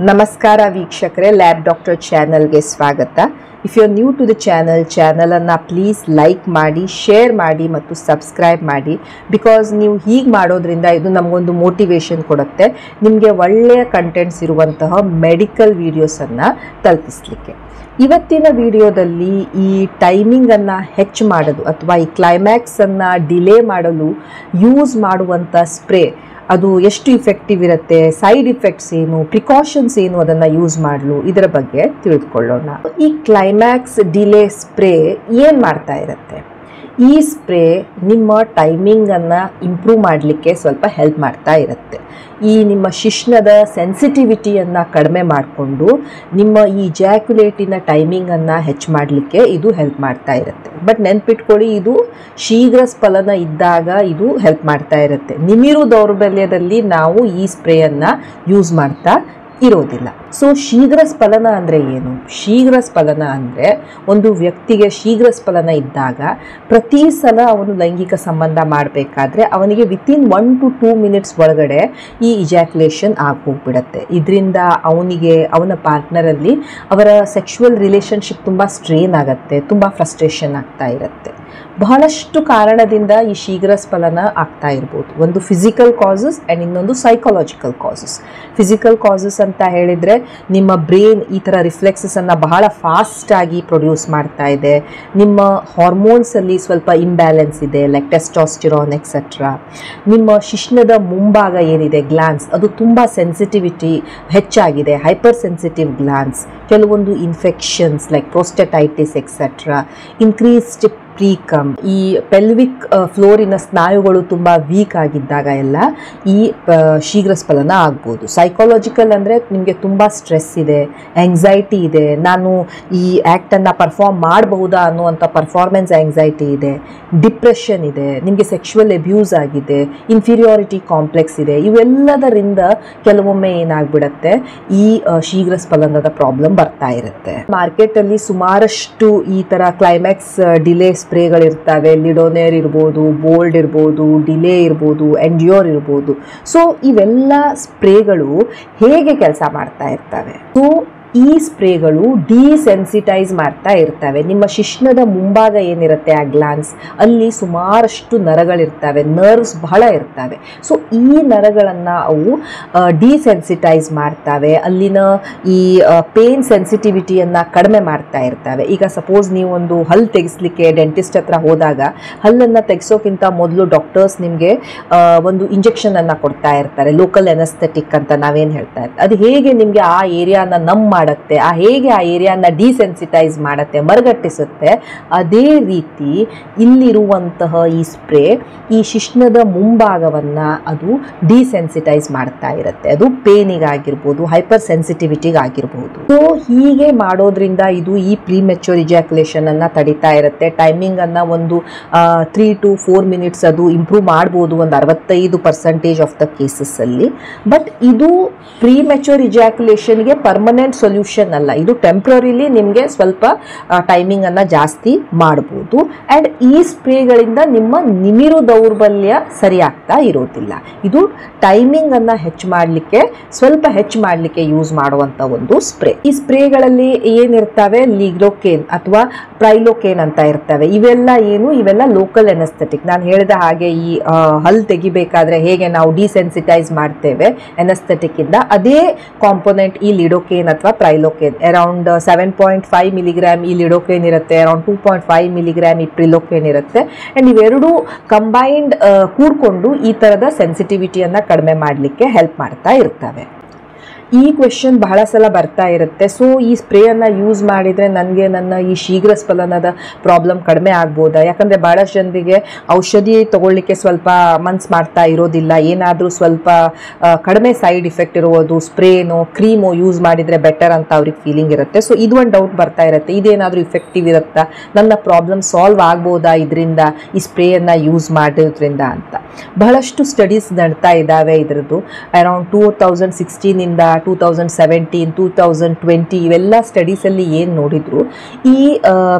ನಮಸ್ಕಾರ ವೀಕ್ಷಕರೇ, lab doctor ಚಾನಲ್ಗೆ ಸ್ವಾಗತ. If you are new to the ಚಾನಲನ್ನು ಪ್ಲೀಸ್ ಲೈಕ್ ಮಾಡಿ, ಶೇರ್ ಮಾಡಿ ಮತ್ತು ಸಬ್ಸ್ಕ್ರೈಬ್ ಮಾಡಿ. ಬಿಕಾಸ್ ನೀವು ಹೀಗೆ ಮಾಡೋದ್ರಿಂದ ಇದು ನಮಗೊಂದು ಮೋಟಿವೇಶನ್ ಕೊಡುತ್ತೆ, ನಿಮಗೆ ಒಳ್ಳೆಯ ಕಂಟೆಂಟ್ಸ್ ಇರುವಂತಹ ಮೆಡಿಕಲ್ ವಿಡಿಯೋಸನ್ನು ತಲುಪಿಸಲಿಕ್ಕೆ. ಇವತ್ತಿನ ವಿಡಿಯೋದಲ್ಲಿ ಈ ಟೈಮಿಂಗನ್ನು ಹೆಚ್ಚು ಮಾಡೋದು ಅಥವಾ ಈ ಕ್ಲೈಮ್ಯಾಕ್ಸನ್ನು ಡಿಲೇ ಮಾಡಲು ಯೂಸ್ ಮಾಡುವಂಥ ಸ್ಪ್ರೇ ಅದು ಎಷ್ಟು ಇಫೆಕ್ಟಿವ್ ಇರುತ್ತೆ, ಸೈಡ್ ಇಫೆಕ್ಟ್ಸ್ ಏನು, ಪ್ರಿಕಾಷನ್ಸ್ ಏನು ಅದನ್ನು ಯೂಸ್ ಮಾಡಲು, ಇದರ ಬಗ್ಗೆ ತಿಳಿದುಕೊಳ್ಳೋಣ. ಈ ಕ್ಲೈಮ್ಯಾಕ್ಸ್ ಡಿಲೇ ಸ್ಪ್ರೇ ಏನು ಮಾಡ್ತಾ ಇರುತ್ತೆ? ಈ ಸ್ಪ್ರೇ ನಿಮ್ಮ ಟೈಮಿಂಗನ್ನು ಇಂಪ್ರೂವ್ ಮಾಡಲಿಕ್ಕೆ ಸ್ವಲ್ಪ ಹೆಲ್ಪ್ ಮಾಡ್ತಾ ಇರುತ್ತೆ. ಈ ನಿಮ್ಮ ಶಿಶ್ನದ ಸೆನ್ಸಿಟಿವಿಟಿಯನ್ನು ಕಡಿಮೆ ಮಾಡಿಕೊಂಡು ನಿಮ್ಮ ಈ ಇಜಾಕ್ಯುಲೇಟಿನ ಟೈಮಿಂಗನ್ನು ಹೆಚ್ಚು ಮಾಡಲಿಕ್ಕೆ ಇದು ಹೆಲ್ಪ್ ಮಾಡ್ತಾ ಇರುತ್ತೆ. ಬಟ್ ನೆನ್ಪಿಟ್ಕೊಳ್ಳಿ, ಇದು ಶೀಘ್ರ ಸ್ಫಲನ ಇದ್ದಾಗ ಇದು ಹೆಲ್ಪ್ ಮಾಡ್ತಾ ಇರುತ್ತೆ. ನಿಮಿರು ದೌರ್ಬಲ್ಯದಲ್ಲಿ ನಾವು ಈ ಸ್ಪ್ರೇಯನ್ನು ಯೂಸ್ ಮಾಡ್ತಾ ಇರೋದಿಲ್ಲ. ಸೊ ಶೀಘ್ರ ಸ್ಫಲನ ಅಂದರೆ ಏನು? ಶೀಘ್ರ ಸ್ಫಲನ ಅಂದರೆ ಒಂದು ವ್ಯಕ್ತಿಗೆ ಶೀಘ್ರ ಸ್ಫಲನ ಇದ್ದಾಗ ಪ್ರತಿ ಸಲ ಅವನು ಲೈಂಗಿಕ ಸಂಬಂಧ ಮಾಡಬೇಕಾದ್ರೆ ಅವನಿಗೆ ವಿತಿನ್ 1 to 2 minutes ಒಳಗಡೆ ಈ ಇಜಾಕ್ಯುಲೇಷನ್ ಆಗೋಗ್ಬಿಡತ್ತೆ. ಇದರಿಂದ ಅವನ ಪಾರ್ಟ್ನರಲ್ಲಿ ಅವರ ಸೆಕ್ಷುವಲ್ ರಿಲೇಷನ್ಶಿಪ್ ತುಂಬ ಸ್ಟ್ರೇನ್ ಆಗುತ್ತೆ, ತುಂಬ ಫ್ರಸ್ಟ್ರೇಷನ್ ಆಗ್ತಾ ಇರುತ್ತೆ. ಬಹಳಷ್ಟು ಕಾರಣದಿಂದ ಈ ಶೀಘ್ರ ಸ್ಫಲನ ಆಗ್ತಾ ಇರ್ಬೋದು. ಒಂದು ಫಿಸಿಕಲ್ ಕಾಸಸ್ ಆ್ಯಂಡ್ ಇನ್ನೊಂದು ಸೈಕಾಲಜಿಕಲ್ ಕಾಸಸ್. ಫಿಸಿಕಲ್ ಕಾಸಸ್ ಅಂತ ಹೇಳಿದರೆ ನಿಮ್ಮ ಬ್ರೈನ್ ಈ ಥರ ರಿಫ್ಲೆಕ್ಸಸನ್ನು ಬಹಳ ಫಾಸ್ಟಾಗಿ ಪ್ರೊಡ್ಯೂಸ್ ಮಾಡ್ತಾ ಇದೆ. ನಿಮ್ಮ ಹಾರ್ಮೋನ್ಸಲ್ಲಿ ಸ್ವಲ್ಪ ಇಂಬ್ಯಾಲೆನ್ಸ್ ಇದೆ, ಲೈಕ್ ಟೆಸ್ಟೋಸ್ಟಿರಾನ್ ಎಕ್ಸೆಟ್ರಾ. ನಿಮ್ಮ ಶಿಶ್ನದ ಮುಂಭಾಗ ಏನಿದೆ ಗ್ಲ್ಯಾನ್ಸ್, ಅದು ತುಂಬ ಸೆನ್ಸಿಟಿವಿಟಿ ಹೆಚ್ಚಾಗಿದೆ, ಹೈಪರ್ ಸೆನ್ಸಿಟಿವ್ ಗ್ಲ್ಯಾನ್ಸ್. ಕೆಲವೊಂದು ಇನ್ಫೆಕ್ಷನ್ಸ್ ಲೈಕ್ ಪ್ರೋಸ್ಟೆಟೈಟಿಸ್ ಎಕ್ಸೆಟ್ರಾ, ಇನ್ಕ್ರೀಸ್ಡ್ ಪ್ರೀಕಮ್, ಈ ಪೆಲ್ವಿಕ್ ಫ್ಲೋರಿನ ಸ್ನಾಯುಗಳು ತುಂಬ ವೀಕ್ ಆಗಿದ್ದಾಗ ಎಲ್ಲ ಈ ಶೀಘ್ರ ಸ್ಫಲನ ಆಗ್ಬೋದು. ಸೈಕಾಲಜಿಕಲ್ ಅಂದರೆ ನಿಮಗೆ ತುಂಬ ಸ್ಟ್ರೆಸ್ ಇದೆ, ಆಂಗ್ಸೈಟಿ ಇದೆ, ನಾನು ಈ ಆ್ಯಕ್ಟನ್ನು ಪರ್ಫಾರ್ಮ್ ಮಾಡಬಹುದಾ ಅನ್ನುವಂಥ ಪರ್ಫಾರ್ಮೆನ್ಸ್ ಆಂಗ್ಸೈಟಿ ಇದೆ, ಡಿಪ್ರೆಷನ್ ಇದೆ, ನಿಮಗೆ ಸೆಕ್ಷುವಲ್ ಅಬ್ಯೂಸ್ ಆಗಿದೆ, ಇನ್ಫೀರಿಯಾರಿಟಿ ಕಾಂಪ್ಲೆಕ್ಸ್ ಇದೆ. ಇವೆಲ್ಲದರಿಂದ ಕೆಲವೊಮ್ಮೆ ಏನಾಗ್ಬಿಡತ್ತೆ, ಈ ಶೀಘ್ರ ಸ್ಫಲನದ ಪ್ರಾಬ್ಲಮ್ ಬರ್ತಾ ಇರುತ್ತೆ. ಮಾರ್ಕೆಟಲ್ಲಿ ಸುಮಾರಷ್ಟು ಈ ಥರ ಕ್ಲೈಮ್ಯಾಕ್ಸ್ ಡಿಲೇ ಸ್ಪ್ರೇಗಳಿರ್ತವೆ. ಲಿಡೋನೇರ್ ಇರ್ಬೋದು, ಬೋಲ್ಡ್ ಇರ್ಬೋದು, ಡಿಲೇ ಇರ್ಬೋದು, ಎಂಡ್ಯೂರ್ ಇರ್ಬೋದು. ಸೊ ಇವೆಲ್ಲ ಸ್ಪ್ರೇಗಳು ಹೇಗೆ ಕೆಲಸ ಮಾಡ್ತಾ ಇರ್ತವೆ? ಸೊ ಈ ಸ್ಪ್ರೇಗಳು ಡಿಸೆನ್ಸಿಟೈಸ್ ಮಾಡ್ತಾ ಇರ್ತವೆ. ನಿಮ್ಮ ಶಿಶ್ನದ ಮುಂಭಾಗ ಏನಿರುತ್ತೆ ಆ ಗ್ಲ್ಯಾನ್ಸ್, ಅಲ್ಲಿ ಸುಮಾರಷ್ಟು ನರಗಳಿರ್ತವೆ, ನರ್ವ್ಸ್ ಬಹಳ ಇರ್ತವೆ. ಸೊ ಈ ನರಗಳನ್ನು ಅವು ಡಿಸೆನ್ಸಿಟೈಸ್ ಮಾಡ್ತವೆ, ಅಲ್ಲಿನ ಈ ಪೇನ್ ಸೆನ್ಸಿಟಿವಿಟಿಯನ್ನು ಕಡಿಮೆ ಮಾಡ್ತಾ ಇರ್ತವೆ. ಈಗ ಸಪೋಸ್ ನೀವು ಒಂದು ಹಲ್ಲು ತೆಗೆಸ್ಲಿಕ್ಕೆ ಡೆಂಟಿಸ್ಟ್ ಹತ್ರ ಹೋದಾಗ ಹಲ್ಲನ್ನು ತೆಗೆಸೋಕ್ಕಿಂತ ಮೊದಲು ಡಾಕ್ಟರ್ಸ್ ನಿಮಗೆ ಒಂದು ಇಂಜೆಕ್ಷನನ್ನು ಕೊಡ್ತಾ ಇರ್ತಾರೆ, ಲೋಕಲ್ ಎನಸ್ಥೆಟಿಕ್ ಅಂತ ನಾವೇನು ಹೇಳ್ತಾ ಇರ್ತೀವಿ. ಅದು ಹೇಗೆ ನಿಮಗೆ ಆ ಏರಿಯಾನ ಮಾಡುತ್ತೆ, ಹೇಗೆ ಆ ಏರಿಯಾನ ಡಿಸೆನ್ಸಿಟೈಸ್ ಮಾಡುತ್ತೆ, ಮರಗಟ್ಟಿಸುತ್ತೆ, ಅದೇ ರೀತಿ ಇಲ್ಲಿರುವಂತಹ ಈ ಸ್ಪ್ರೇ ಈ ಶಿಶ್ನದ ಮುಂಭಾಗವನ್ನು ಅದು ಡಿಸೆನ್ಸಿಟೈಸ್ ಮಾಡ್ತಾ ಇರುತ್ತೆ. ಅದು ಪೇನಿಗಾಗಿರ್ಬೋದು, ಹೈಪರ್ ಸೆನ್ಸಿಟಿವಿಟಿಗಾಗಿರ್ಬೋದು. ಸೊ ಹೀಗೆ ಮಾಡೋದ್ರಿಂದ ಇದು ಈ ಪ್ರೀಮೆಚ್ಯೂರ್ ಇಜಾಕ್ಯುಲೇಷನ್ ಅನ್ನು ತಡಿತಾ ಇರುತ್ತೆ. ಟೈಮಿಂಗನ್ನು ಒಂದು 3 to 4 minutes ಅದು ಇಂಪ್ರೂವ್ ಮಾಡ್ಬೋದು ಒಂದು 65% ಆಫ್ ದ ಕೇಸಸ್ಸಲ್ಲಿ. ಬಟ್ ಇದು ಪ್ರೀಮೆಚ್ಯೂರ್ ಇಜಾಕ್ಯುಲೇಷನ್ಗೆ ಪರ್ಮನೆಂಟ್ ಸೊಲ್ಯೂಷನ್ ಅಲ್ಲ. ಇದು ಟೆಂಪ್ರರಿಲಿ ನಿಮಗೆ ಸ್ವಲ್ಪ ಟೈಮಿಂಗನ್ನು ಜಾಸ್ತಿ ಮಾಡ್ಬೋದು. ಆ್ಯಂಡ್ ಈ ಸ್ಪ್ರೇಗಳಿಂದ ನಿಮ್ಮ ನಿಮಿರು ದೌರ್ಬಲ್ಯ ಸರಿಯಾಗ್ತಾ ಇರೋದಿಲ್ಲ. ಇದು ಟೈಮಿಂಗನ್ನು ಸ್ವಲ್ಪ ಹೆಚ್ಚು ಮಾಡಲಿಕ್ಕೆ ಯೂಸ್ ಮಾಡುವಂಥ ಒಂದು ಸ್ಪ್ರೇ. ಈ ಸ್ಪ್ರೇಗಳಲ್ಲಿ ಏನಿರ್ತವೆ, ಲಿಡೋಕೇನ್ ಅಥವಾ ಪ್ರೈಲೋಕೇನ್ ಅಂತ ಇರ್ತವೆ. ಇವೆಲ್ಲ ಲೋಕಲ್ ಎನಸ್ಥೆಟಿಕ್. ನಾನು ಹೇಳಿದ ಹಾಗೆ ಈ ಹಲ್ಲು ತೆಗಿಬೇಕಾದ್ರೆ ಹೇಗೆ ನಾವು ಡಿಸೆನ್ಸಿಟೈಸ್ ಮಾಡ್ತೇವೆ ಎನಸ್ಥೆಟಿಕ್ ಇಂದ, ಅದೇ ಕಾಂಪೊನೆಂಟ್ ಈ ಲಿಡೋಕೇನ್ ಅಥವಾ ಪ್ರೈಲೋಕೇನ್. ಅರೌಂಡ್ 7.5 mg ಈ ಲಿಡೋಕೇನ್ ಇರುತ್ತೆ, ಅರೌಂಡ್ 2.5 mg ಈ ಪ್ರಿಲೋಕೇನ್ ಇರುತ್ತೆ. ಆ್ಯಂಡ್ ಇವೆರಡು ಕಂಬೈನ್ಡ್ ಕೂಡ್ಕೊಂಡು ಈ ಥರದ ಸೆನ್ಸಿಟಿವಿಟಿಯನ್ನು ಕಡಿಮೆ ಮಾಡಲಿಕ್ಕೆ ಹೆಲ್ಪ್ ಮಾಡ್ತಾ ಇರ್ತವೆ. ಈ ಕ್ವೆಶನ್ ಬಹಳ ಸಲ ಬರ್ತಾ ಇರುತ್ತೆ. ಸೊ ಈ ಸ್ಪ್ರೇಯನ್ನು ಯೂಸ್ ಮಾಡಿದರೆ ನನಗೆ ನನ್ನ ಈ ಶೀಘ್ರ ಸ್ಫಲನದ ಪ್ರಾಬ್ಲಮ್ ಕಡಿಮೆ ಆಗ್ಬೋದಾ? ಯಾಕಂದರೆ ಭಾಳಷ್ಟು ಜನರಿಗೆ ಔಷಧಿ ತೊಗೊಳ್ಳಿಕ್ಕೆ ಸ್ವಲ್ಪ ಮನ್ಸು ಮಾಡ್ತಾ ಇರೋದಿಲ್ಲ, ಏನಾದರೂ ಸ್ವಲ್ಪ ಕಡಿಮೆ ಸೈಡ್ ಇಫೆಕ್ಟ್ ಇರುವುದು ಸ್ಪ್ರೇನೋ ಕ್ರೀಮೋ ಯೂಸ್ ಮಾಡಿದರೆ ಬೆಟರ್ ಅಂತ ಅವ್ರಿಗೆ ಫೀಲಿಂಗ್ ಇರುತ್ತೆ. ಸೊ ಇದು ಒಂದು ಡೌಟ್ ಬರ್ತಾ ಇರುತ್ತೆ, ಇದೇನಾದರೂ ಇಫೆಕ್ಟಿವ್ ಇರುತ್ತಾ, ನನ್ನ ಪ್ರಾಬ್ಲಮ್ ಸಾಲ್ವ್ ಆಗ್ಬೋದಾ ಇದರಿಂದ, ಈ ಸ್ಪ್ರೇಯನ್ನು ಯೂಸ್ ಮಾಡೋದ್ರಿಂದ ಅಂತ. ಬಹಳಷ್ಟು ಸ್ಟಡೀಸ್ ನಡ್ತಾ ಇದ್ದಾವೆ ಇದರದ್ದು. ಅರೌಂಡ್ 2016 2000 2017 2020 ಇವೆಲ್ಲ ಸ್ಟಡೀಸಲ್ಲಿ ಏನು ನೋಡಿದ್ರು ಈ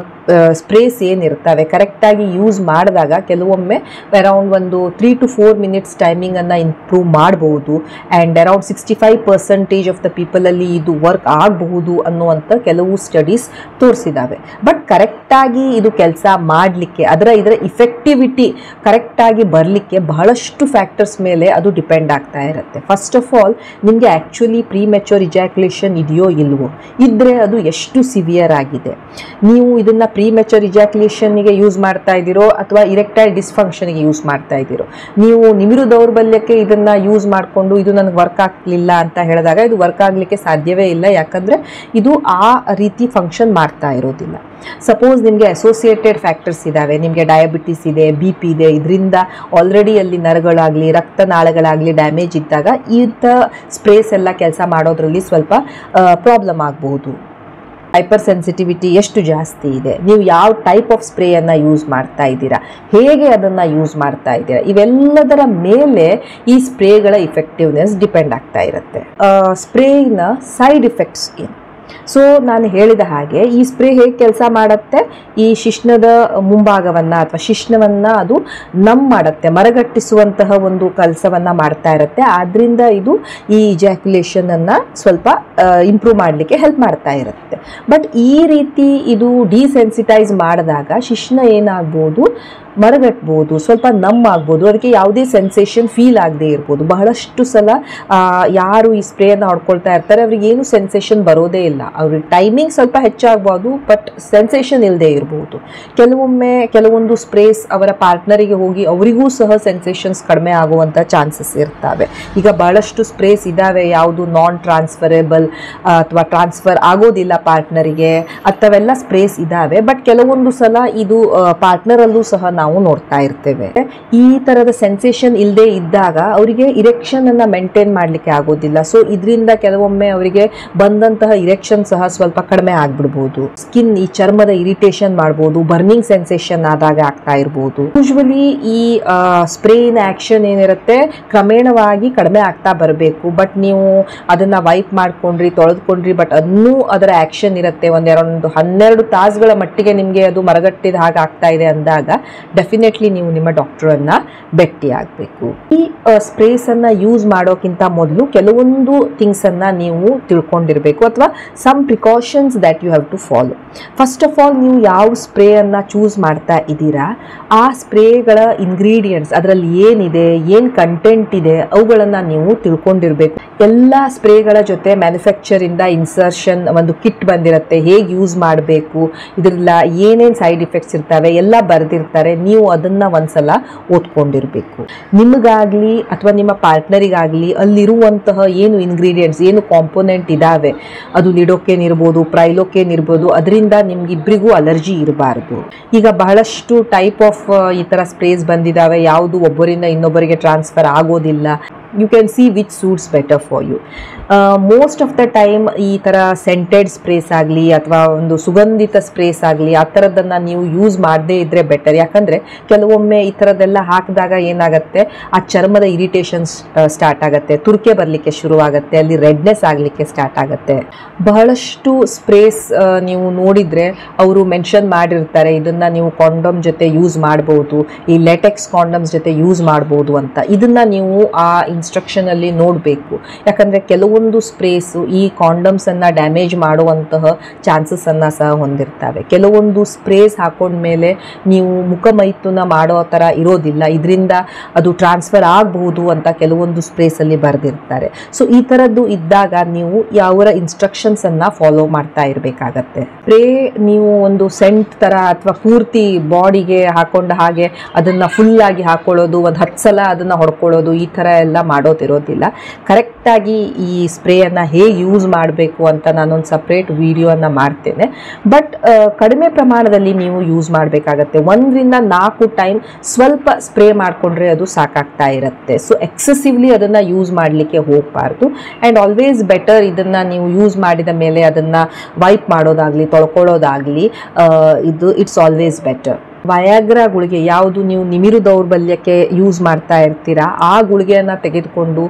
ಸ್ಪ್ರೇಸ್ ಏನಿರ್ತವೆ ಕರೆಕ್ಟಾಗಿ ಯೂಸ್ ಮಾಡಿದಾಗ ಕೆಲವೊಮ್ಮೆ ಅರೌಂಡ್ ಒಂದು 3 to 4 minutes ಟೈಮಿಂಗನ್ನು ಇಂಪ್ರೂವ್ ಮಾಡಬಹುದು ಆ್ಯಂಡ್ ಅರೌಂಡ್ 65% ಆಫ್ ದ ಪೀಪಲಲ್ಲಿ ಇದು ವರ್ಕ್ ಆಗಬಹುದು ಅನ್ನುವಂಥ ಕೆಲವು ಸ್ಟಡೀಸ್ ತೋರಿಸಿದ್ದಾವೆ. ಬಟ್ ಕರೆಕ್ಟಾಗಿ ಇದು ಕೆಲಸ ಮಾಡಲಿಕ್ಕೆ ಇದರ ಇಫೆಕ್ಟಿವಿಟಿ ಕರೆಕ್ಟಾಗಿ ಬರಲಿಕ್ಕೆ ಬಹಳಷ್ಟು ಫ್ಯಾಕ್ಟರ್ಸ್ ಮೇಲೆ ಅದು ಡಿಪೆಂಡ್ ಆಗ್ತಾ ಇರುತ್ತೆ. ಫಸ್ಟ್ ಆಫ್ ಆಲ್ ನಿಮಗೆ ಆ್ಯಕ್ಚುಲಿ ಪ್ರೀಮೆಚ್ಯೂರ್ ಇಜಾಕ್ಯುಲೇಷನ್ ಇದೆಯೋ ಇಲ್ವೋ, ಇದ್ದರೆ ಅದು ಎಷ್ಟು ಸಿವಿಯರ್ ಆಗಿದೆ, ನೀವು ಇದನ್ನು ಪ್ರೀಮೆಚ್ಯೂರ್ ಇಜಾಕ್ಯುಲೇಷನ್ಗೆ ಯೂಸ್ ಮಾಡ್ತಾ ಇದ್ದೀರೋ ಅಥವಾ ಇರೆಕ್ಟೈಲ್ ಡಿಸ್ಫಂಕ್ಷನ್ಗೆ ಯೂಸ್ ಮಾಡ್ತಾ ಇದ್ದೀರೋ, ನೀವು ನಿಮಿರು ದೌರ್ಬಲ್ಯಕ್ಕೆ ಇದನ್ನು ಯೂಸ್ ಮಾಡಿಕೊಂಡು ಇದು ನನಗೆ ವರ್ಕ್ ಆಗಲಿಲ್ಲ ಅಂತ ಹೇಳಿದಾಗ ಇದು ವರ್ಕ್ ಆಗಲಿಕ್ಕೆ ಸಾಧ್ಯವೇ ಇಲ್ಲ, ಯಾಕಂದರೆ ಇದು ಆ ರೀತಿ ಫಂಕ್ಷನ್ ಮಾಡ್ತಾ ಇರೋದಿಲ್ಲ. ಸಪೋಸ್ ನಿಮಗೆ ಅಸೋಸಿಯೇಟೆಡ್ ಫ್ಯಾಕ್ಟರ್ಸ್ ಇದ್ದಾವೆ, ನಿಮಗೆ ಡಯಾಬಿಟಿಸ್ ಇದೆ, BP ಇದೆ, ಇದರಿಂದ ಆಲ್ರೆಡಿ ಅಲ್ಲಿ ನರಗಳಾಗಲಿ ರಕ್ತನಾಳಗಳಾಗಲಿ ಡ್ಯಾಮೇಜ್ ಇದ್ದಾಗ ಇಂಥ ಸ್ಪ್ರೇಸ್ ಎಲ್ಲ ಕೆಲಸ ಮಾಡೋದ್ರಲ್ಲಿ ಸ್ವಲ್ಪ ಪ್ರಾಬ್ಲಮ್ ಆಗಬಹುದು. ಹೈಪರ್ ಸೆನ್ಸಿಟಿವಿಟಿ ಎಷ್ಟು ಜಾಸ್ತಿ ಇದೆ, ನೀವು ಯಾವ ಟೈಪ್ ಆಫ್ ಸ್ಪ್ರೇಯನ್ನು ಯೂಸ್ ಮಾಡ್ತಾ ಇದ್ದೀರಾ, ಹೇಗೆ ಅದನ್ನು ಯೂಸ್ ಮಾಡ್ತಾ ಇದ್ದೀರಾ, ಇವೆಲ್ಲದರ ಮೇಲೆ ಈ ಸ್ಪ್ರೇಗಳ ಇಫೆಕ್ಟಿವ್ನೆಸ್ ಡಿಪೆಂಡ್ ಆಗ್ತಾ ಇರುತ್ತೆ. ಸ್ಪ್ರೇನ ಸೈಡ್ ಎಫೆಕ್ಟ್ಸ್ ಏನು? ಸೊ ನಾನು ಹೇಳಿದ ಹಾಗೆ ಈ ಸ್ಪ್ರೇ ಹೇಗೆ ಕೆಲಸ ಮಾಡುತ್ತೆ, ಈ ಶಿಶ್ನದ ಮುಂಭಾಗವನ್ನು ಅಥವಾ ಶಿಶ್ನವನ್ನು ಅದು ಮಾಡುತ್ತೆ, ಮರಗಟ್ಟಿಸುವಂತಹ ಒಂದು ಕೆಲಸವನ್ನು ಮಾಡ್ತಾ ಇರುತ್ತೆ. ಆದ್ದರಿಂದ ಇದು ಈ ಇಜಾಕ್ಯುಲೇಷನನ್ನು ಸ್ವಲ್ಪ ಇಂಪ್ರೂವ್ ಮಾಡಲಿಕ್ಕೆ ಹೆಲ್ಪ್ ಮಾಡ್ತಾ ಇರುತ್ತೆ. ಬಟ್ ಈ ರೀತಿ ಇದು ಡಿಸೆನ್ಸಿಟೈಸ್ ಮಾಡಿದಾಗ ಶಿಶ್ನ ಏನಾಗ್ಬೋದು, ಮರಗಟ್ಬೋದು, ಸ್ವಲ್ಪ ಆಗ್ಬೋದು, ಅದಕ್ಕೆ ಯಾವುದೇ ಸೆನ್ಸೇಷನ್ ಫೀಲ್ ಆಗದೆ ಇರ್ಬೋದು. ಬಹಳಷ್ಟು ಸಲ ಯಾರು ಈ ಸ್ಪ್ರೇಯನ್ನು ಹೊಡ್ಕೊಳ್ತಾ ಇರ್ತಾರೆ ಅವ್ರಿಗೆ ಏನು ಸೆನ್ಸೇಷನ್ ಬರೋದೇ ಇಲ್ಲ, ಅವ್ರಿಗೆ ಟೈಮಿಂಗ್ ಸ್ವಲ್ಪ ಹೆಚ್ಚಾಗ್ಬೋದು ಬಟ್ ಸೆನ್ಸೇಷನ್ ಇಲ್ಲದೆ ಇರ್ಬೋದು. ಕೆಲವೊಂದು ಸ್ಪ್ರೇಸ್ ಅವರ ಪಾರ್ಟ್ನರಿಗೆ ಹೋಗಿ ಅವರಿಗೂ ಸಹ ಸೆನ್ಸೇಷನ್ಸ್ ಕಡಿಮೆ ಆಗುವಂಥ ಚಾನ್ಸಸ್ ಇರ್ತವೆ. ಈಗ ಬಹಳಷ್ಟು ಸ್ಪ್ರೇಸ್ ಇದ್ದಾವೆ, ಯಾವುದು ನಾನ್ ಟ್ರಾನ್ಸ್ಫರೇಬಲ್ ಅಥವಾ ಟ್ರಾನ್ಸ್ಫರ್ ಆಗೋದಿಲ್ಲ ಪಾರ್ಟ್ನರಿಗೆ, ಅಂಥವೆಲ್ಲ ಸ್ಪ್ರೇಸ್ ಇದ್ದಾವೆ. ಬಟ್ ಕೆಲವೊಂದು ಸಲ ಇದು ಪಾರ್ಟ್ನರಲ್ಲೂ ಸಹ ನಾವು ನೋಡ್ತಾ ಇರ್ತೇವೆ. ಈ ತರದ ಸೆನ್ಸೇಷನ್ ಇಲ್ಲದೆ ಇದ್ದಾಗ ಅವರಿಗೆ ಇರೆಕ್ಷನ್ ಅನ್ನ ಮೇಂಟೈನ್ ಮಾಡಲಿಕ್ಕೆ ಆಗೋದಿಲ್ಲ. ಸೊ ಇದರಿಂದ ಕೆಲವೊಮ್ಮೆ ಅವರಿಗೆ ಬಂದಂತಹ ಇರೆಕ್ಷನ್ ಸಹ ಸ್ವಲ್ಪ ಕಡಿಮೆ ಆಗ್ಬಿಡ್ಬೋದು. ಸ್ಕಿನ್ ಈ ಚರ್ಮದ ಇರಿಟೇಷನ್ ಮಾಡಬಹುದು, ಬರ್ನಿಂಗ್ ಸೆನ್ಸೇಷನ್ ಆದಾಗ ಆಗ್ತಾ ಇರಬಹುದು. ಯೂಶುವಲಿ ಈ ಸ್ಪ್ರೇನ ಆಕ್ಷನ್ ಏನಿರುತ್ತೆ ಕ್ರಮೇಣವಾಗಿ ಕಡಿಮೆ ಆಗ್ತಾ ಬರಬೇಕು. ಬಟ್ ನೀವು ಅದನ್ನ ವೈಪ್ ಮಾಡ್ಕೊಂಡ್ರಿ, ತೊಳೆದುಕೊಂಡ್ರಿ, ಬಟ್ ಅದನ್ನೂ ಅದರ ಆಕ್ಷನ್ ಇರುತ್ತೆ. ಒಂದೆರಡು 12 ತಾಸುಗಳ ಮಟ್ಟಿಗೆ ನಿಮಗೆ ಅದು ಮರಗಟ್ಟಿದ ಹಾಗೆ ಆಗ್ತಾ ಇದೆ ಅಂದಾಗ ಡೆಫಿನೆಟ್ಲಿ ನೀವು ನಿಮ್ಮ ಡಾಕ್ಟರನ್ನು ಭೇಟಿ ಆಗಬೇಕು. ಈ ಸ್ಪ್ರೇಸನ್ನು ಯೂಸ್ ಮಾಡೋಕ್ಕಿಂತ ಮೊದಲು ಕೆಲವೊಂದು ಥಿಂಗ್ಸನ್ನು ನೀವು ತಿಳ್ಕೊಂಡಿರಬೇಕು ಅಥವಾ some precautions that you have to follow. First of all ನೀವು ಯಾವ ಸ್ಪ್ರೇಯನ್ನು ಚೂಸ್ ಮಾಡ್ತಾ ಇದ್ದೀರಾ ಆ ಸ್ಪ್ರೇಗಳ ಇಂಗ್ರೀಡಿಯೆಂಟ್ಸ್, ಅದರಲ್ಲಿ ಏನಿದೆ, ಏನು ಕಂಟೆಂಟ್ ಇದೆ ಅವುಗಳನ್ನು ನೀವು ತಿಳ್ಕೊಂಡಿರಬೇಕು. ಎಲ್ಲ ಸ್ಪ್ರೇಗಳ ಜೊತೆ ಮ್ಯಾನುಫ್ಯಾಕ್ಚರಿಂದ ಇನ್ಸರ್ಷನ್ ಒಂದು ಕಿಟ್ ಬಂದಿರುತ್ತೆ, ಹೇಗೆ ಯೂಸ್ ಮಾಡಬೇಕು, ಇದರಿಂದ ಏನೇನು ಸೈಡ್ ಎಫೆಕ್ಟ್ಸ್ ಇರ್ತವೆ ಎಲ್ಲ ಬರೆದಿರ್ತಾರೆ. ನೀವು ಅದನ್ನು ಒಂದ್ಸಲ ಓದ್ಕೊಂಡಿರಬೇಕು. ನಿಮಗಾಗಲಿ ಅಥವಾ ನಿಮ್ಮ ಪಾರ್ಟ್ನರಿಗಾಗಲಿ ಅಲ್ಲಿರುವಂತಹ ಏನು ಇಂಗ್ರೀಡಿಯೆಂಟ್ಸ್, ಏನು ಕಾಂಪೋನೆಂಟ್ ಇದ್ದಾವೆ, ಅದು ಲಿಡೋಕೇನ್ ಇರ್ಬೋದು, ಪ್ರೈಲೋಕೇನ್ ಇರ್ಬೋದು, ಅದರಿಂದ ನಿಮ್ಗಿಬ್ಬರಿಗೂ ಅಲರ್ಜಿ ಇರಬಾರ್ದು. ಈಗ ಬಹಳಷ್ಟು ಟೈಪ್ ಆಫ್ ಈ ಥರ ಸ್ಪ್ರೇಸ್ ಬಂದಿದ್ದಾವೆ, ಯಾವುದು ಒಬ್ಬರಿಂದ ಇನ್ನೊಬ್ಬರಿಗೆ ಟ್ರಾನ್ಸ್ಫರ್ ಆಗೋದಿಲ್ಲ. You can see which suits better for you. Most of the time ಈ ಥರ ಸೆಂಟೆಡ್ ಸ್ಪ್ರೇಸ್ ಆಗಲಿ ಅಥವಾ ಒಂದು ಸುಗಂಧಿತ ಸ್ಪ್ರೇಸ್ ಆಗಲಿ ಆ ಥರದ್ದನ್ನು ನೀವು ಯೂಸ್ ಮಾಡದೇ ಇದ್ದರೆ ಬೆಟರ್. ಯಾಕಂದರೆ ಕೆಲವೊಮ್ಮೆ ಈ ಥರದ್ದೆಲ್ಲ ಹಾಕಿದಾಗ ಏನಾಗುತ್ತೆ, ಆ ಚರ್ಮದ ಇರಿಟೇಷನ್ಸ್ ಸ್ಟಾರ್ಟ್ ಆಗುತ್ತೆ, ತುರ್ಕೆ ಬರಲಿಕ್ಕೆ ಶುರುವಾಗುತ್ತೆ, ಅಲ್ಲಿ ರೆಡ್ನೆಸ್ ಆಗಲಿಕ್ಕೆ ಸ್ಟಾರ್ಟ್ ಆಗುತ್ತೆ. ಬಹಳಷ್ಟು ಸ್ಪ್ರೇಸ್ ನೀವು ನೋಡಿದರೆ ಅವರು ಮೆನ್ಷನ್ ಮಾಡಿರ್ತಾರೆ ಇದನ್ನು ನೀವು ಕಾಂಡಮ್ ಜೊತೆ ಯೂಸ್ ಮಾಡ್ಬೋದು, ಈ ಲೆಟೆಕ್ಸ್ ಕಾಂಡಮ್ಸ್ ಜೊತೆ ಯೂಸ್ ಮಾಡ್ಬೋದು ಅಂತ. ಇದನ್ನು ನೀವು ಆ ಇನ್ಸ್ಟ್ರಕ್ಷನಲ್ಲಿ ನೋಡಬೇಕು. ಯಾಕಂದರೆ ಕೆಲವೊಂದು ಸ್ಪ್ರೇಸು ಈ ಕಾಂಡಮ್ಸನ್ನು ಡ್ಯಾಮೇಜ್ ಮಾಡುವಂತಹ ಚಾನ್ಸಸ್ಸನ್ನು ಸಹ ಹೊಂದಿರ್ತವೆ. ಕೆಲವೊಂದು ಸ್ಪ್ರೇಸ್ ಹಾಕೊಂಡ್ಮೇಲೆ ನೀವು ಮುಖಮೈಥುನ ಮಾಡೋ ಥರ ಇರೋದಿಲ್ಲ, ಇದರಿಂದ ಅದು ಟ್ರಾನ್ಸ್ಫರ್ ಆಗಬಹುದು ಅಂತ ಕೆಲವೊಂದು ಸ್ಪ್ರೇಸಲ್ಲಿ ಬರೆದಿರ್ತಾರೆ. ಸೊ ಈ ಥರದ್ದು ಇದ್ದಾಗ ನೀವು ಯಾವರ ಇನ್ಸ್ಟ್ರಕ್ಷನ್ಸನ್ನು ಫಾಲೋ ಮಾಡ್ತಾ ಇರಬೇಕಾಗತ್ತೆ. ಸ್ಪ್ರೇ ನೀವು ಒಂದು ಸೆಂಟ್ ಥರ ಅಥವಾ ಪೂರ್ತಿ ಬಾಡಿಗೆ ಹಾಕೊಂಡ ಹಾಗೆ ಅದನ್ನು ಫುಲ್ಲಾಗಿ ಹಾಕೊಳ್ಳೋದು, ಒಂದು 10 ಸಲ ಅದನ್ನು ಹೊಡ್ಕೊಳ್ಳೋದು, ಈ ಥರ ಎಲ್ಲ ಮಾಡೋದಿರೋದಿಲ್ಲ. ಕರೆಕ್ಟಾಗಿ ಈ ಸ್ಪ್ರೇಯನ್ನು ಹೇಗೆ ಯೂಸ್ ಮಾಡಬೇಕು ಅಂತ ನಾನೊಂದು ಸಪ್ರೇಟ್ ವಿಡಿಯೋನ ಮಾಡ್ತೇನೆ. ಬಟ್ ಕಡಿಮೆ ಪ್ರಮಾಣದಲ್ಲಿ ನೀವು ಯೂಸ್ ಮಾಡಬೇಕಾಗತ್ತೆ. 1 ರಿಂದ 4 ಟೈಮ್ ಸ್ವಲ್ಪ ಸ್ಪ್ರೇ ಮಾಡಿಕೊಂಡ್ರೆ ಅದು ಸಾಕಾಗ್ತಾ ಇರುತ್ತೆ. ಸೊ ಎಕ್ಸೆಸಿವ್ಲಿ ಅದನ್ನು ಯೂಸ್ ಮಾಡಲಿಕ್ಕೆ ಹೋಗಬಾರ್ದು. ಆ್ಯಂಡ್ ಆಲ್ವೇಸ್ ಬೆಟರ್ ಇದನ್ನು ನೀವು ಯೂಸ್ ಮಾಡಿದ ಮೇಲೆ ಅದನ್ನು ವೈಪ್ ಮಾಡೋದಾಗಲಿ ತೊಳ್ಕೊಳ್ಳೋದಾಗಲಿ, ಇದು ಇಟ್ಸ್ ಆಲ್ವೇಸ್ ಬೆಟರ್. ವಯಾಗ್ರಾ ಗುಳಿಗೆ ಯಾವುದು ನೀವು ನಿಮಿರು ದೌರ್ಬಲ್ಯಕ್ಕೆ ಯೂಸ್ ಮಾಡ್ತಾ ಇರ್ತೀರಾ ಆ ಗುಳಿಗೆಯನ್ನು ತೆಗೆದುಕೊಂಡು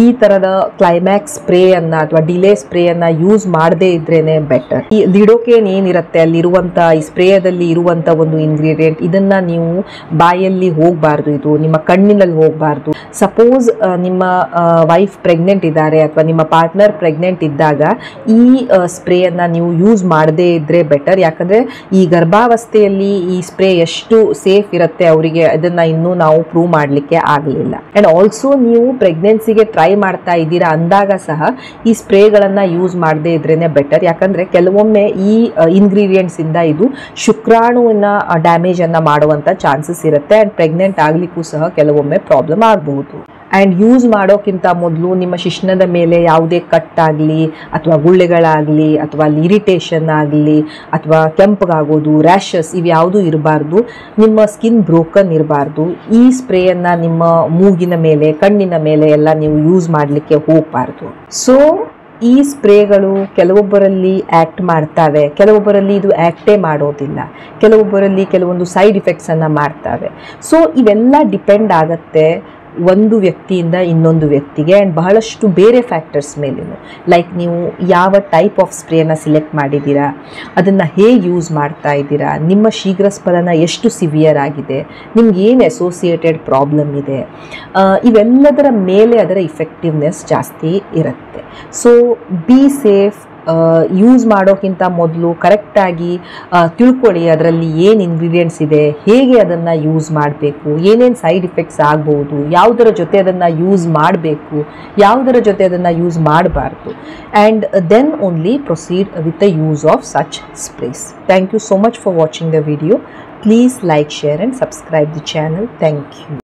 ಈ ಥರದ ಕ್ಲೈಮ್ಯಾಕ್ಸ್ ಸ್ಪ್ರೇಯನ್ನು ಅಥವಾ ಡಿಲೇ ಸ್ಪ್ರೇಯನ್ನು ಯೂಸ್ ಮಾಡದೇ ಇದ್ರೇನೆ ಬೆಟರ್. ಈ ಲಿಡೋಕೇನ್ ಏನಿರುತ್ತೆ ಅಲ್ಲಿರುವಂಥ ಈ ಸ್ಪ್ರೇಯದಲ್ಲಿ ಇರುವಂಥ ಒಂದು ಇಂಗ್ರೀಡಿಯೆಂಟ್ ಇದನ್ನು ನೀವು ಬಾಯಲ್ಲಿ ಹೋಗಬಾರ್ದು, ಇದು ನಿಮ್ಮ ಕಣ್ಣಿನಲ್ಲಿ ಹೋಗಬಾರ್ದು. ಸಪೋಸ್ ನಿಮ್ಮ ವೈಫ್ ಪ್ರೆಗ್ನೆಂಟ್ ಇದ್ದಾರೆ ಅಥವಾ ನಿಮ್ಮ ಪಾರ್ಟ್ನರ್ ಪ್ರೆಗ್ನೆಂಟ್ ಇದ್ದಾಗ ಈ ಸ್ಪ್ರೇಯನ್ನು ನೀವು ಯೂಸ್ ಮಾಡದೇ ಇದ್ದರೆ ಬೆಟರ್. ಯಾಕಂದರೆ ಈ ಗರ್ಭಾವಸ್ಥೆಯಲ್ಲಿ ಈ ಸ್ಪ್ರೇ ಎಷ್ಟು ಸೇಫ್ ಇರುತ್ತೆ ಅವರಿಗೆ ಅದನ್ನು ಇನ್ನೂ ನಾವು ಪ್ರೂವ್ ಮಾಡಲಿಕ್ಕೆ ಆಗಲಿಲ್ಲ. ಆ್ಯಂಡ್ ಆಲ್ಸೋ ನೀವು ಪ್ರೆಗ್ನೆನ್ಸಿಗೆ ಟ್ರೈ ಮಾಡ್ತಾ ಇದ್ದೀರಾ ಅಂದಾಗ ಸಹ ಈ ಸ್ಪ್ರೇಗಳನ್ನು ಯೂಸ್ ಮಾಡದೇ ಇದ್ರೇ ಬೆಟರ್. ಯಾಕಂದರೆ ಕೆಲವೊಮ್ಮೆ ಈ ಇಂಗ್ರೀಡಿಯೆಂಟ್ಸಿಂದ ಇದು ಶುಕ್ರಾಣುವಿನ ಡ್ಯಾಮೇಜನ್ನು ಮಾಡುವಂಥ ಚಾನ್ಸಸ್ ಇರುತ್ತೆ. ಆ್ಯಂಡ್ ಪ್ರೆಗ್ನೆಂಟ್ ಆಗಲಿಕ್ಕೂ ಸಹ ಕೆಲವೊಮ್ಮೆ ಪ್ರಾಬ್ಲಮ್ ಆಗಬಹುದು. ಆ್ಯಂಡ್ ಯೂಸ್ ಮಾಡೋಕ್ಕಿಂತ ಮೊದಲು ನಿಮ್ಮ ಶಿಶ್ನದ ಮೇಲೆ ಯಾವುದೇ ಕಟ್ಟಾಗಲಿ ಅಥವಾ ಗುಳ್ಳೆಗಳಾಗಲಿ ಅಥವಾ ಅಲ್ಲಿ ಇರಿಟೇಷನ್ ಆಗಲಿ ಅಥವಾ ಕೆಂಪಗಾಗೋದು, ರ್ಯಾಷಸ್ ಇವ್ಯಾವುದೂ ಇರಬಾರ್ದು. ನಿಮ್ಮ ಸ್ಕಿನ್ ಬ್ರೋಕನ್ ಇರಬಾರ್ದು. ಈ ಸ್ಪ್ರೇಯನ್ನು ನಿಮ್ಮ ಮೂಗಿನ ಮೇಲೆ, ಕಣ್ಣಿನ ಮೇಲೆ ಎಲ್ಲ ನೀವು ಯೂಸ್ ಮಾಡಲಿಕ್ಕೆ ಹೋಗಬಾರ್ದು. ಸೊ ಈ ಸ್ಪ್ರೇಗಳು ಕೆಲವೊಬ್ಬರಲ್ಲಿ ಆ್ಯಕ್ಟ್ ಮಾಡ್ತವೆ, ಕೆಲವೊಬ್ಬರಲ್ಲಿ ಇದು ಆ್ಯಕ್ಟೇ ಮಾಡೋದಿಲ್ಲ, ಕೆಲವೊಬ್ಬರಲ್ಲಿ ಕೆಲವೊಂದು ಸೈಡ್ ಇಫೆಕ್ಟ್ಸನ್ನು ಮಾಡ್ತವೆ. ಸೊ ಇವೆಲ್ಲ ಡಿಪೆಂಡ್ ಆಗುತ್ತೆ ಒಂದು ವ್ಯಕ್ತಿಯಿಂದ ಇನ್ನೊಂದು ವ್ಯಕ್ತಿಗೆ ಆ್ಯಂಡ್ ಬಹಳಷ್ಟು ಬೇರೆ ಫ್ಯಾಕ್ಟರ್ಸ್ ಮೇಲೇನು. ಲೈಕ್ ನೀವು ಯಾವ ಟೈಪ್ ಆಫ್ ಸ್ಪ್ರೇಯನ್ನು ಸಿಲೆಕ್ಟ್ ಮಾಡಿದ್ದೀರಾ, ಅದನ್ನು ಹೇಗೆ ಯೂಸ್ ಮಾಡ್ತಾ ಇದ್ದೀರಾ, ನಿಮ್ಮ ಶೀಘ್ರಸ್ಖಲನ ಎಷ್ಟು ಸಿವಿಯರ್ ಆಗಿದೆ, ನಿಮ್ಗೆ ಏನು ಅಸೋಸಿಯೇಟೆಡ್ ಪ್ರಾಬ್ಲಮ್ ಇದೆ, ಇವೆಲ್ಲದರ ಮೇಲೆ ಅದರ ಇಫೆಕ್ಟಿವ್ನೆಸ್ ಜಾಸ್ತಿ ಇರುತ್ತೆ. So be safe. ಯೂಸ್ ಮಾಡೋಕ್ಕಿಂತ ಮೊದಲು ಕರೆಕ್ಟಾಗಿ ತಿಳ್ಕೊಳ್ಳಿ ಅದರಲ್ಲಿ ಏನು ಇಂಗ್ರೀಡಿಯೆಂಟ್ಸ್ ಇದೆ, ಹೇಗೆ ಅದನ್ನು ಯೂಸ್ ಮಾಡಬೇಕು, ಏನೇನು ಸೈಡ್ ಇಫೆಕ್ಟ್ಸ್ ಆಗ್ಬೋದು, ಯಾವುದರ ಜೊತೆ ಅದನ್ನು ಯೂಸ್ ಮಾಡಬೇಕು, ಯಾವುದರ ಜೊತೆ ಅದನ್ನು ಯೂಸ್ ಮಾಡಬಾರ್ದು. And then only proceed with the use of such sprays. Thank you so much for watching the video. Please like, share and subscribe the channel. Thank you.